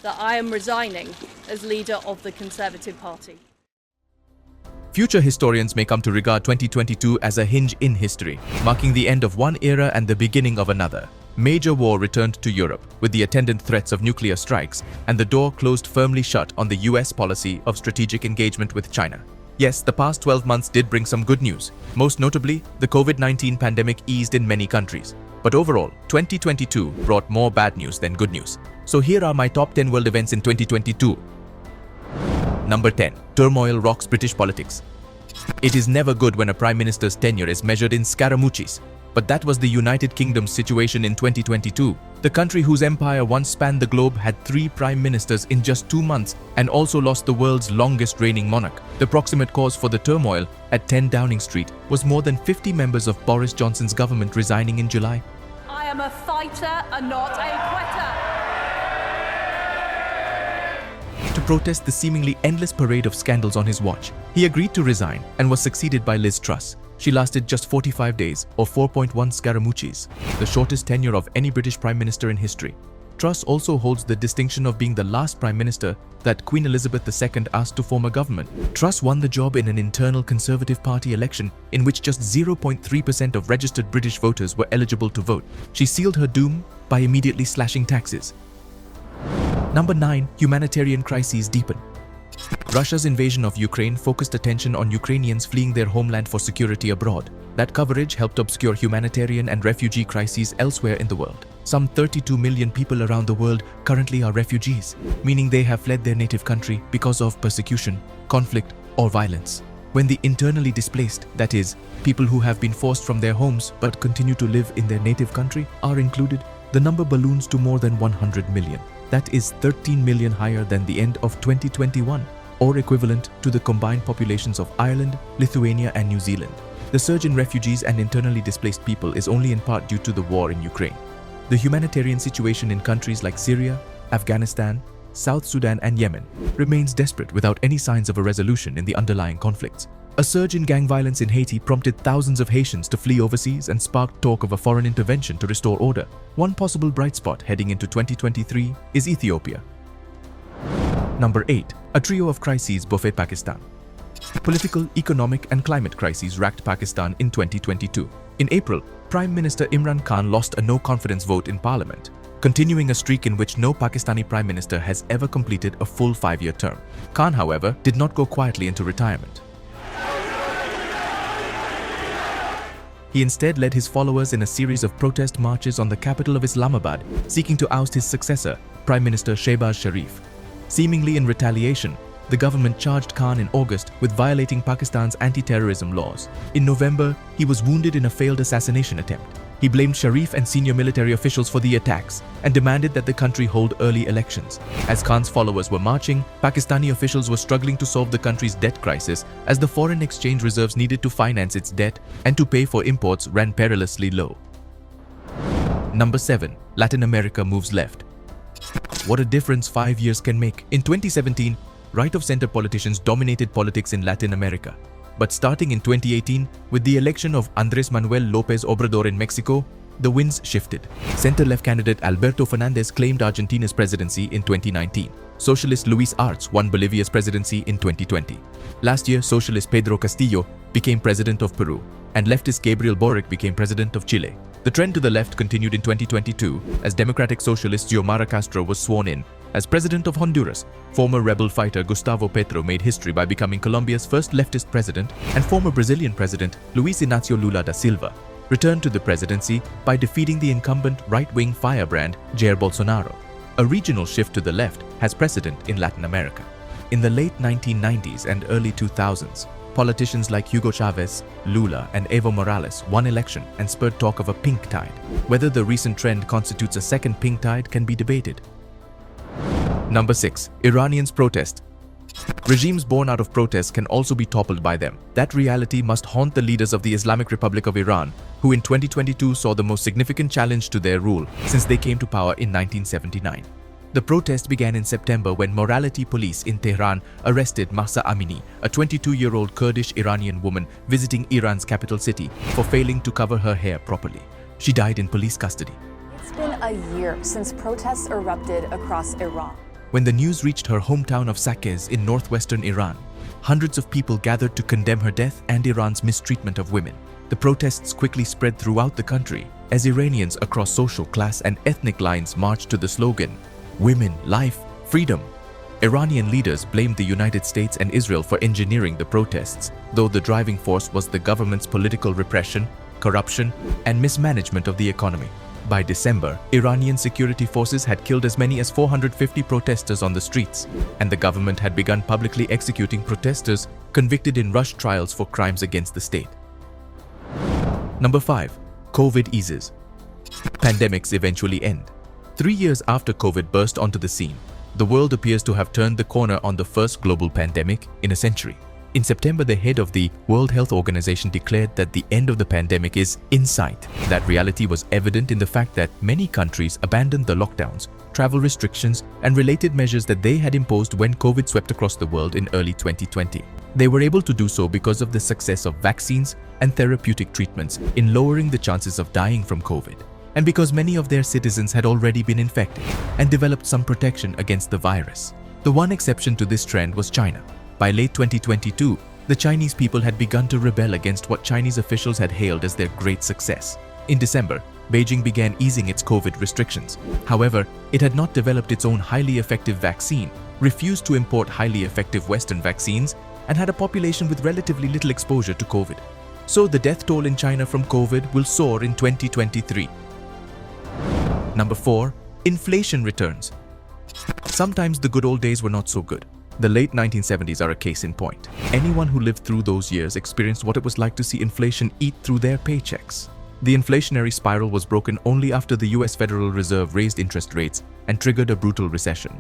that I am resigning as leader of the Conservative Party. Future historians may come to regard 2022 as a hinge in history, marking the end of one era and the beginning of another. Major war returned to Europe, with the attendant threats of nuclear strikes, and the door closed firmly shut on the US policy of strategic engagement with China. Yes, the past 12 months did bring some good news. Most notably, the COVID-19 pandemic eased in many countries. But overall, 2022 brought more bad news than good news. So here are my top 10 world events in 2022. Number 10. Turmoil rocks British politics. It is never good when a Prime Minister's tenure is measured in scaramucci's. But that was the United Kingdom's situation in 2022. The country whose empire once spanned the globe had 3 prime ministers in just 2 months and also lost the world's longest reigning monarch. The proximate cause for the turmoil at 10 Downing Street was more than 50 members of Boris Johnson's government resigning in July. I am a fighter and not a quitter. To protest the seemingly endless parade of scandals on his watch, he agreed to resign and was succeeded by Liz Truss. She lasted just 45 days, or 4.1 scaramucci's, the shortest tenure of any British Prime Minister in history. Truss also holds the distinction of being the last Prime Minister that Queen Elizabeth II asked to form a government. Truss won the job in an internal Conservative Party election in which just 0.3% of registered British voters were eligible to vote. She sealed her doom by immediately slashing taxes. Number 9. Humanitarian crises deepen. Russia's invasion of Ukraine focused attention on Ukrainians fleeing their homeland for security abroad. That coverage helped obscure humanitarian and refugee crises elsewhere in the world. Some 32 million people around the world currently are refugees, meaning they have fled their native country because of persecution, conflict, or violence. When the internally displaced, that is, people who have been forced from their homes but continue to live in their native country, are included, the number balloons to more than 100 million. That is 13 million higher than the end of 2021, or equivalent to the combined populations of Ireland, Lithuania, and New Zealand. The surge in refugees and internally displaced people is only in part due to the war in Ukraine. The humanitarian situation in countries like Syria, Afghanistan, South Sudan, and Yemen remains desperate without any signs of a resolution in the underlying conflicts. A surge in gang violence in Haiti prompted thousands of Haitians to flee overseas and sparked talk of a foreign intervention to restore order. One possible bright spot heading into 2023 is Ethiopia. Number 8. A trio of crises buffet Pakistan. Political, economic, and climate crises racked Pakistan in 2022. In April, Prime Minister Imran Khan lost a no-confidence vote in parliament, continuing a streak in which no Pakistani Prime Minister has ever completed a full 5-year term. Khan, however, did not go quietly into retirement. He instead led his followers in a series of protest marches on the capital of Islamabad, seeking to oust his successor, Prime Minister Shehbaz Sharif. Seemingly in retaliation, the government charged Khan in August with violating Pakistan's anti-terrorism laws. In November, he was wounded in a failed assassination attempt. He blamed Sharif and senior military officials for the attacks and demanded that the country hold early elections. As Khan's followers were marching, Pakistani officials were struggling to solve the country's debt crisis as the foreign exchange reserves needed to finance its debt and to pay for imports ran perilously low. Number 7. Latin America moves left. What a difference 5 years can make. In 2017, right-of-center politicians dominated politics in Latin America. But starting in 2018, with the election of Andrés Manuel López Obrador in Mexico, the winds shifted. Center-left candidate Alberto Fernández claimed Argentina's presidency in 2019. Socialist Luis Arce won Bolivia's presidency in 2020. Last year, socialist Pedro Castillo became president of Peru, and leftist Gabriel Boric became president of Chile. The trend to the left continued in 2022 as Democratic Socialist Xiomara Castro was sworn in as president of Honduras. Former rebel fighter Gustavo Petro made history by becoming Colombia's first leftist president, and former Brazilian president Luiz Inácio Lula da Silva returned to the presidency by defeating the incumbent right-wing firebrand Jair Bolsonaro. A regional shift to the left has precedent in Latin America. In the late 1990s and early 2000s, politicians like Hugo Chavez, Lula, and Evo Morales won election and spurred talk of a pink tide. Whether the recent trend constitutes a second pink tide can be debated. Number 6. Iranians protest. Regimes born out of protests can also be toppled by them. That reality must haunt the leaders of the Islamic Republic of Iran, who in 2022 saw the most significant challenge to their rule since they came to power in 1979. The protest began in September when morality police in Tehran arrested Mahsa Amini, a 22-year-old Kurdish Iranian woman visiting Iran's capital city, for failing to cover her hair properly. She died in police custody. It's been a year since protests erupted across Iran. when the news reached her hometown of Saqqez in northwestern Iran. Hundreds of people gathered to condemn her death and Iran's mistreatment of women. The protests quickly spread throughout the country as Iranians across social, class, and ethnic lines marched to the slogan, "Women, Life, Freedom." Iranian leaders blamed the United States and Israel for engineering the protests, though the driving force was the government's political repression, corruption, and mismanagement of the economy. By December, Iranian security forces had killed as many as 450 protesters on the streets, and the government had begun publicly executing protesters convicted in rush trials for crimes against the state. Number 5. COVID eases. Pandemics eventually end. 3 years after COVID burst onto the scene, the world appears to have turned the corner on the first global pandemic in a century. In September, the head of the World Health Organization declared that the end of the pandemic is in sight. That reality was evident in the fact that many countries abandoned the lockdowns, travel restrictions, and related measures that they had imposed when COVID swept across the world in early 2020. They were able to do so because of the success of vaccines and therapeutic treatments in lowering the chances of dying from COVID, and because many of their citizens had already been infected and developed some protection against the virus. The one exception to this trend was China. By late 2022, the Chinese people had begun to rebel against what Chinese officials had hailed as their great success. In December, Beijing began easing its COVID restrictions. However, it had not developed its own highly effective vaccine, refused to import highly effective Western vaccines, and had a population with relatively little exposure to COVID. So the death toll in China from COVID will soar in 2023. Number 4. Inflation returns. Sometimes the good old days were not so good. The late 1970s are a case in point. Anyone who lived through those years experienced what it was like to see inflation eat through their paychecks. The inflationary spiral was broken only after the US Federal Reserve raised interest rates and triggered a brutal recession.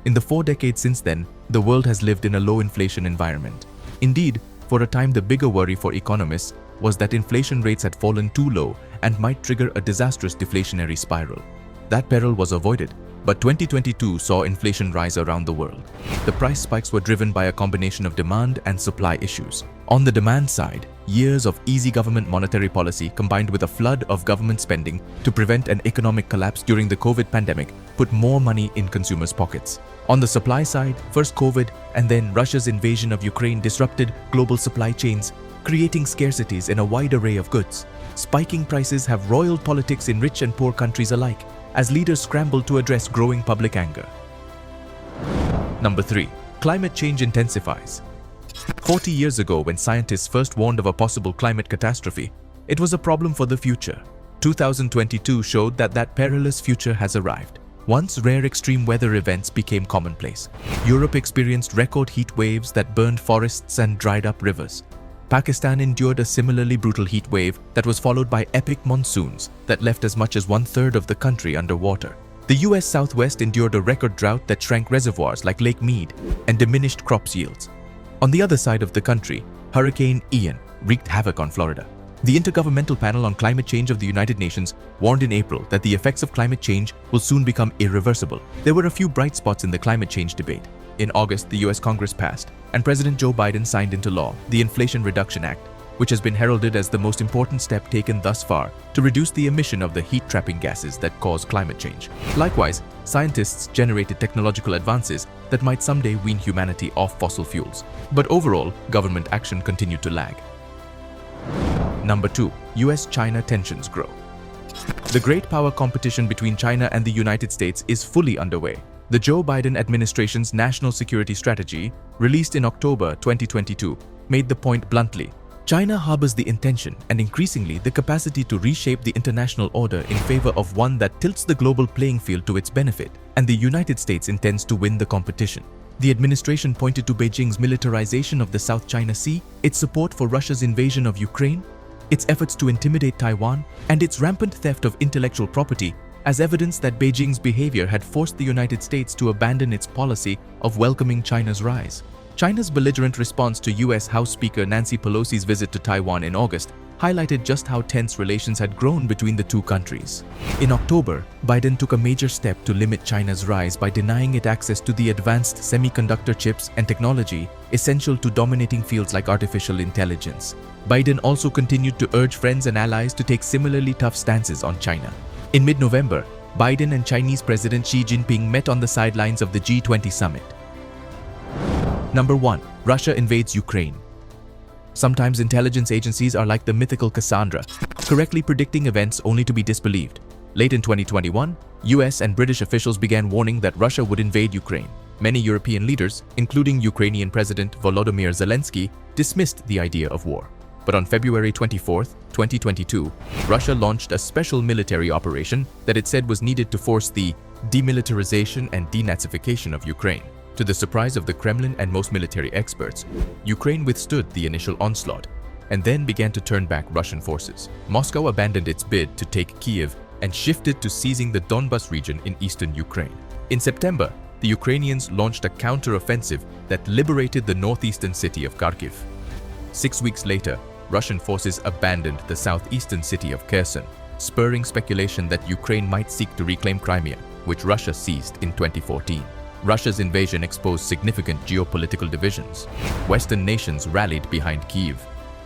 In the 4 decades since then, the world has lived in a low inflation environment. Indeed, for a time the bigger worry for economists was that inflation rates had fallen too low and might trigger a disastrous deflationary spiral. That peril was avoided, but 2022 saw inflation rise around the world. The price spikes were driven by a combination of demand and supply issues. On the demand side, years of easy government monetary policy combined with a flood of government spending to prevent an economic collapse during the COVID pandemic put more money in consumers' pockets. On the supply side, first COVID and then Russia's invasion of Ukraine disrupted global supply chains, creating scarcities in a wide array of goods. Spiking prices have roiled politics in rich and poor countries alike, as leaders scramble to address growing public anger. Number 3. Climate change intensifies. 40 years ago, when scientists first warned of a possible climate catastrophe, it was a problem for the future. 2022 showed that that perilous future has arrived. Once rare extreme weather events became commonplace. Europe experienced record heat waves that burned forests and dried up rivers. Pakistan endured a similarly brutal heat wave that was followed by epic monsoons that left as much as 1/3 of the country underwater. The US Southwest endured a record drought that shrank reservoirs like Lake Mead and diminished crops yields. On the other side of the country, Hurricane Ian wreaked havoc on Florida. The Intergovernmental Panel on Climate Change of the United Nations warned in April that the effects of climate change will soon become irreversible. There were a few bright spots in the climate change debate. In August, the US Congress passed, and President Joe Biden signed into law the Inflation Reduction Act, which has been heralded as the most important step taken thus far to reduce the emission of the heat-trapping gases that cause climate change. Likewise, scientists generated technological advances that might someday wean humanity off fossil fuels. But overall, government action continued to lag. Number 2. US-China tensions grow. The great power competition between China and the United States is fully underway. The Joe Biden administration's national security strategy, released in October 2022, made the point bluntly. China harbors the intention and increasingly the capacity to reshape the international order in favor of one that tilts the global playing field to its benefit, and the United States intends to win the competition. The administration pointed to Beijing's militarization of the South China Sea, its support for Russia's invasion of Ukraine, its efforts to intimidate Taiwan, and its rampant theft of intellectual property as evidence that Beijing's behavior had forced the United States to abandon its policy of welcoming China's rise. China's belligerent response to US House Speaker Nancy Pelosi's visit to Taiwan in August highlighted just how tense relations had grown between the two countries. In October, Biden took a major step to limit China's rise by denying it access to the advanced semiconductor chips and technology essential to dominating fields like artificial intelligence. Biden also continued to urge friends and allies to take similarly tough stances on China. In mid-November, Biden and Chinese President Xi Jinping met on the sidelines of the G20 summit. Number 1. Russia invades Ukraine. Sometimes intelligence agencies are like the mythical Cassandra, correctly predicting events only to be disbelieved. Late in 2021, US and British officials began warning that Russia would invade Ukraine. Many European leaders, including Ukrainian President Volodymyr Zelensky, dismissed the idea of war. But on February 24, 2022, Russia launched a special military operation that it said was needed to force the demilitarization and denazification of Ukraine. To the surprise of the Kremlin and most military experts, Ukraine withstood the initial onslaught and then began to turn back Russian forces. Moscow abandoned its bid to take Kiev and shifted to seizing the Donbas region in eastern Ukraine. In September, the Ukrainians launched a counter-offensive that liberated the northeastern city of Kharkiv. 6 weeks later, Russian forces abandoned the southeastern city of Kherson, spurring speculation that Ukraine might seek to reclaim Crimea, which Russia seized in 2014. Russia's invasion exposed significant geopolitical divisions. Western nations rallied behind Kyiv.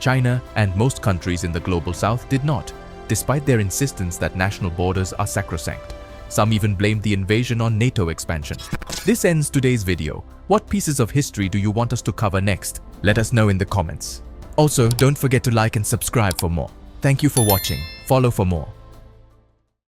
China and most countries in the global south did not, despite their insistence that national borders are sacrosanct. Some even blamed the invasion on NATO expansion. This ends today's video. What pieces of history do you want us to cover next? Let us know in the comments. Also, don't forget to like and subscribe for more. Thank you for watching. Follow for more.